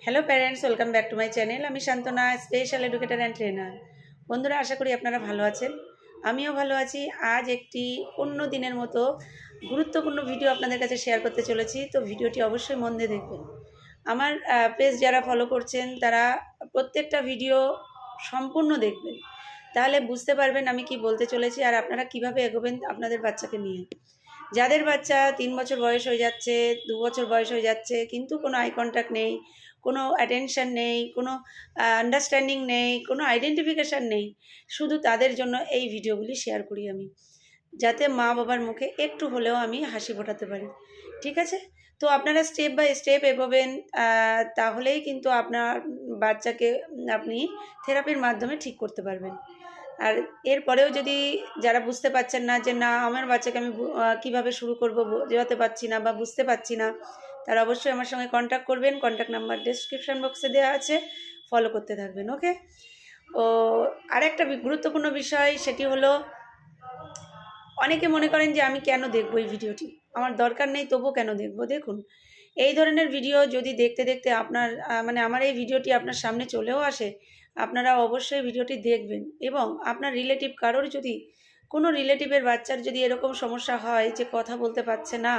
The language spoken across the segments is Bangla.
Hello parents, welcome back to my channel. আমি শান্তনা, স্পেশাল এডুকেটর অ্যান্ড ট্রেনার। বন্ধুরা, আশা করি আপনারা ভালো আছেন। আমিও ভালো আছি। আজ একটি অন্য দিনের মতো গুরুত্বপূর্ণ ভিডিও আপনাদের কাছে শেয়ার করতে চলেছি। তো ভিডিওটি অবশ্যই মন দিয়ে দেখবেন। আমার পেজ যারা ফলো করছেন তারা প্রত্যেকটা ভিডিও সম্পূর্ণ দেখবেন, তাহলে বুঝতে পারবেন আমি কি বলতে চলেছি আর আপনারা কিভাবে এগোবেন আপনাদের বাচ্চাকে নিয়ে। যাদের বাচ্চা 3 বছর বয়স হয়ে যাচ্ছে, 2 বছর বয়স হয়ে যাচ্ছে, কিন্তু কোনো আই কন্ট্যাক্ট নেই, কোনো অ্যাটেনশন নেই, কোনো আন্ডারস্ট্যান্ডিং নেই, কোনো আইডেন্টিফিকেশান নেই, শুধু তাদের জন্য এই ভিডিওগুলি শেয়ার করি আমি, যাতে মা বাবার মুখে একটু হলেও আমি হাসি ফোটাতে পারি। ঠিক আছে? তো আপনারা স্টেপ বাই স্টেপ এগোবেন, তাহলেই কিন্তু আপনার বাচ্চাকে আপনি থেরাপির মাধ্যমে ঠিক করতে পারবেন। আর এরপরেও যদি যারা বুঝতে পারছেন না যে না আমার বাচ্চাকে আমি কীভাবে শুরু করব বোঝাতে পারছি না বা বুঝতে পারছি না, তারা অবশ্যই আমার সঙ্গে কন্ট্যাক্ট করবেন। কন্ট্যাক্ট নাম্বার ডেসক্রিপশন বক্সে দেওয়া আছে, ফলো করতে থাকবেন। ওকে? ও আরেকটা গুরুত্বপূর্ণ বিষয়, সেটি হলো অনেকে মনে করেন যে আমি কেন দেখবো এই ভিডিওটি, আমার দরকার নেই তবুও কেন দেখব। দেখুন, এই ধরনের ভিডিও যদি দেখতে দেখতে আপনার মানে আমার এই ভিডিওটি আপনার সামনে চলেও আসে, আপনারা অবশ্যই ভিডিওটি দেখবেন। এবং আপনার রিলেটিভ কারোর যদি, কোনো রিলেটিভের বাচ্চার যদি এরকম সমস্যা হয় যে কথা বলতে পারছে না,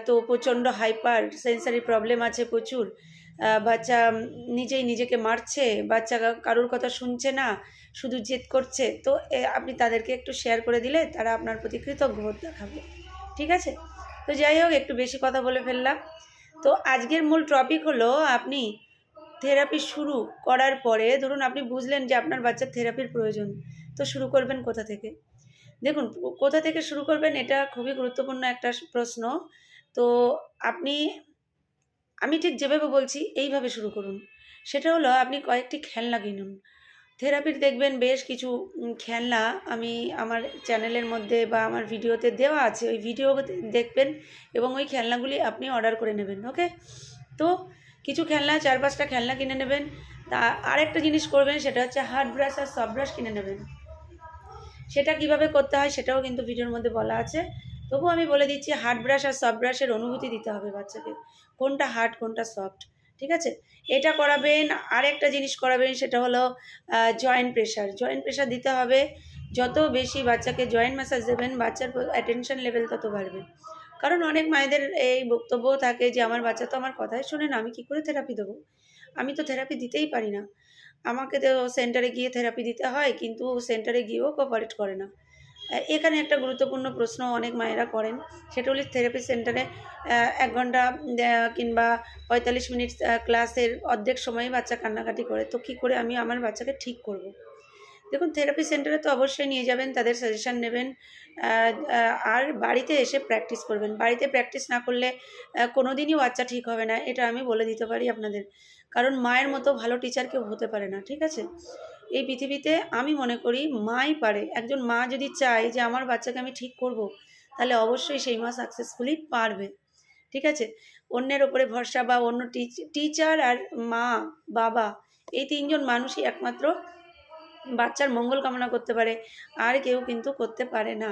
তো প্রচণ্ড হাইপার সেন্সারি প্রবলেম আছে প্রচুর, বাচ্চা নিজেই নিজেকে মারছে, বাচ্চা কারোর কথা শুনছে না, শুধু জেদ করছে, তো আপনি তাদেরকে একটু শেয়ার করে দিলে তারা আপনার প্রতি কৃতজ্ঞবোধ দেখাবে। ঠিক আছে? তো যাই হোক, একটু বেশি কথা বলে ফেললাম। তো আজকের মূল টপিক হলো, আপনি থেরাপি শুরু করার পরে ধরুন আপনি বুঝলেন যে আপনার বাচ্চার থেরাপির প্রয়োজন, তো শুরু করবেন কোথা থেকে? দেখুন, কোথা থেকে শুরু করবেন এটা খুবই গুরুত্বপূর্ণ একটা প্রশ্ন। তো আপনি, আমি ঠিক যেভাবে বলছি এইভাবে শুরু করুন। সেটা হলো, আপনি কয়েকটি খেলনা কিনুন। থেরাপির দেখবেন বেশ কিছু খেলনা আমি আমার চ্যানেলের মধ্যে বা আমার ভিডিওতে দেওয়া আছে, ওই ভিডিও দেখবেন এবং ওই খেলনাগুলি আপনি অর্ডার করে নেবেন। ওকে? তো কিছু খেলনা, 4-5টা খেলনা কিনে নেবেন। তা আরেকটা জিনিস করবেন, সেটা হচ্ছে হার্ড ব্রাশ আর সফট ব্রাশ কিনে নেবেন। সেটা কিভাবে করতে হয় সেটাও কিন্তু ভিডিওর মধ্যে বলা আছে। তবুও আমি বলে দিচ্ছি, হার্ড ব্রাশ আর সফট ব্রাশের অনুভূতি দিতে হবে বাচ্চাকে, কোনটা হার্ড কোনটা সফট। ঠিক আছে? এটা করাবেন। আরেকটা জিনিস করাবেন, সেটা হলো জয়েন্ট প্রেশার। জয়েন্ট প্রেশার দিতে হবে। যত বেশি বাচ্চাকে জয়েন্ট ম্যাসাজ দেবেন, বাচ্চার অ্যাটেনশন লেভেল তত বাড়বে। কারণ অনেক মায়েদের এই বক্তব্যও থাকে যে আমার বাচ্চা তো আমার কথাই শোনে না, আমি কী করে থেরাপি দেবো? আমি তো থেরাপি দিতেই পারি না। আমাকে তো সেন্টারে গিয়ে থেরাপি দিতে হয়, কিন্তু সেন্টারে গিয়েও কোঅপারেট করে না। এখানে একটা গুরুত্বপূর্ণ প্রশ্ন অনেক মায়েরা করেন, সেটা হলো থেরাপি সেন্টারে ১ ঘন্টা কিংবা ৪৫ মিনিট ক্লাসের অর্ধেক সময়ই বাচ্চা কান্নাকাটি করে, তো কী করে আমি আমার বাচ্চাকে ঠিক করব? দেখুন, থেরাপি সেন্টারে তো অবশ্যই নিয়ে যাবেন, তাদের সাজেশান নেবেন, আর বাড়িতে এসে প্র্যাকটিস করবেন। বাড়িতে প্র্যাকটিস না করলে কোনো দিনই বাচ্চা ঠিক হবে না, এটা আমি বলে দিতে পারি আপনাদের। কারণ মায়ের মতো ভালো টিচার কেউ হতে পারে না। ঠিক আছে? এই পৃথিবীতে আমি মনে করি মাই পারে। একজন মা যদি চায় যে আমার বাচ্চাকে আমি ঠিক করব, তাহলে অবশ্যই সেই মা সাকসেসফুলি পারবে। ঠিক আছে? অন্যের ওপরে ভরসা বা অন্য টিচার আর মা, বাবা, এই ৩ জন মানুষই একমাত্র বাচ্চার মঙ্গল কামনা করতে পারে, আর কেউ কিন্তু করতে পারে না।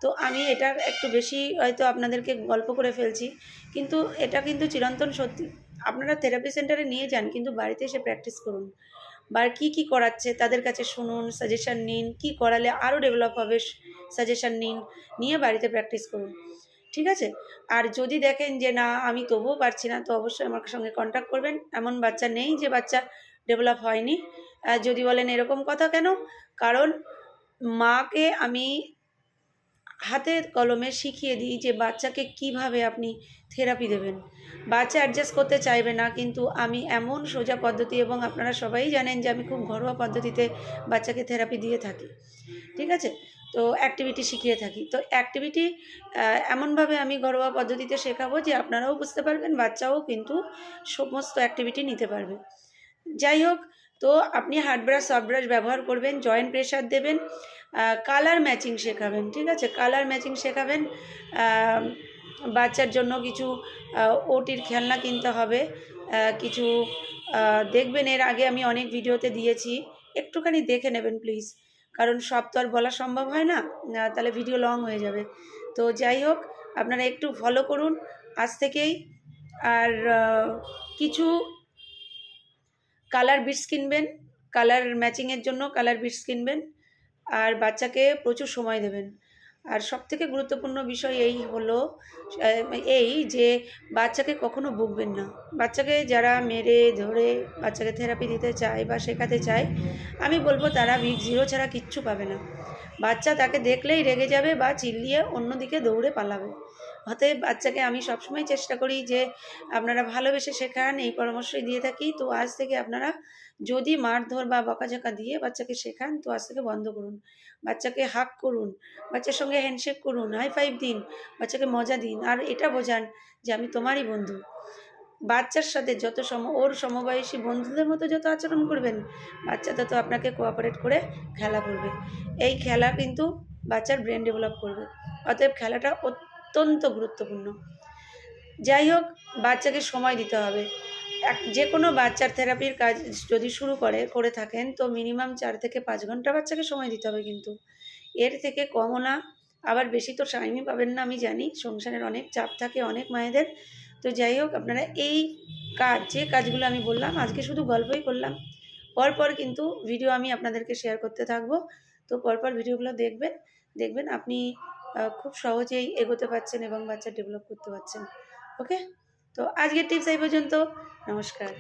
তো আমি এটা একটু বেশি হয়তো আপনাদেরকে গল্প করে ফেলছি, কিন্তু এটা কিন্তু চিরন্তন সত্যি। আপনারা থেরাপি সেন্টারে নিয়ে যান, কিন্তু বাড়িতে এসে প্র্যাকটিস করুন। বা কী করাচ্ছে তাদের কাছে শুনুন, সাজেশান নিন, কী করালে আরও ডেভেলপ হবে সাজেশান নিন, নিয়ে বাড়িতে প্র্যাকটিস করুন। ঠিক আছে? আর যদি দেখেন যে না আমি তবুও পারছি না, তো অবশ্যই আমার সঙ্গে কন্ট্যাক্ট করবেন। এমন বাচ্চা নেই যে বাচ্চা ডেভেলপ হয়নি। যদি বলেন এরকম কথা কেন? কারণ মাকে আমি হাতে কলমে শিখিয়ে দিই যে বাচ্চাকে কিভাবে আপনি থেরাপি দেবেন। বাচ্চা অ্যাডজাস্ট করতে চাইবে না, কিন্তু আমি এমন সোজা পদ্ধতি, এবং আপনারা সবাই জানেন যে আমি খুব ঘরোয়া পদ্ধতিতে বাচ্চাকে থেরাপি দিয়ে থাকি। ঠিক আছে? তো অ্যাক্টিভিটি শিখিয়ে থাকি। তো অ্যাক্টিভিটি এমনভাবে আমি ঘরোয়া পদ্ধতিতে শেখাবো যে আপনারাও বুঝতে পারবেন, বাচ্চাও কিন্তু সমস্ত অ্যাক্টিভিটি নিতে পারবে। যাই হোক, তো আপনি হার্ড ব্রাশ, সফট ব্রাশ ব্যবহার করবেন, জয়েন্ট প্রেশার দেবেন, কালার ম্যাচিং শেখাবেন। ঠিক আছে? কালার ম্যাচিং শেখাবেন। বাচ্চার জন্য কিছু ওটির খেলনা কিনতে হবে। কিছু দেখবেন, এর আগে আমি অনেক ভিডিওতে দিয়েছি, একটুখানি দেখে নেবেন প্লিজ। কারণ সব তো আর বলা সম্ভব হয় না, তাহলে ভিডিও লং হয়ে যাবে। তো যাই হোক, আপনারা একটু ফলো করুন আজ থেকেই। আর কিছু কালার বিটস কিনবেন, কালার ম্যাচিংয়ের জন্য কালার বিটস কিনবেন, আর বাচ্চাকে প্রচুর সময় দেবেন। আর সবথেকে গুরুত্বপূর্ণ বিষয় এই হলো এই যে বাচ্চাকে কখনো বকবেন না। বাচ্চাকে যারা মেরে ধরে বাচ্চাকে থেরাপি দিতে চায় বা শেখাতে চায়, আমি বলবো তারা বিগ জিরো ছাড়া কিচ্ছু পাবে না। বাচ্চা তাকে দেখলেই রেগে যাবে বা চিল্লিয়ে অন্যদিকে দৌড়ে পালাবে। অতএব বাচ্চাকে আমি সবসময় চেষ্টা করি যে আপনারা ভালোবেসে শেখান, এই পরামর্শই দিয়ে থাকি। তো আজ থেকে আপনারা যদি মারধর বা বকাঝকা দিয়ে বাচ্চাকে শেখান, তো আজ থেকে বন্ধ করুন। বাচ্চাকে হাগ করুন, বাচ্চার সঙ্গে হ্যান্ডশেক করুন, হাই ফাইভ দিন, বাচ্চাকে মজা দিন, আর এটা বোঝান যে আমি তোমারই বন্ধু। বাচ্চার সাথে যত ওর সমবয়সী বন্ধুদের মতো যত আচরণ করবেন, বাচ্চা তত আপনাকে কোঅপারেট করে খেলা করবে। এই খেলা কিন্তু বাচ্চার ব্রেন ডেভেলপ করবে। অতএব খেলাটা অত্যন্ত গুরুত্বপূর্ণ। যাই হোক, বাচ্চাকে সময় দিতে হবে। যে কোনো বাচ্চার থেরাপির কাজ যদি শুরু করে থাকেন, তো মিনিমাম 4 থেকে 5 ঘন্টা বাচ্চাকে সময় দিতে হবে কিন্তু। এর থেকে কমও না, আবার বেশি তো টাইমই পাবেন না, আমি জানি সংসারের অনেক চাপ থাকে অনেক মায়েদের। তো যাই হোক, আপনারা এই যে কাজগুলো আমি বললাম, আজকে শুধু গল্পই করলাম, পরপর কিন্তু ভিডিও আমি আপনাদেরকে শেয়ার করতে থাকবো। তো পরপর ভিডিওগুলো দেখবেন আপনি খুব সহজেই এগোতে পারছেন এবং বাচ্চা ডেভেলপ করতে পারছেন। ওকে, তো আজকের টিপস এই পর্যন্ত। নমস্কার।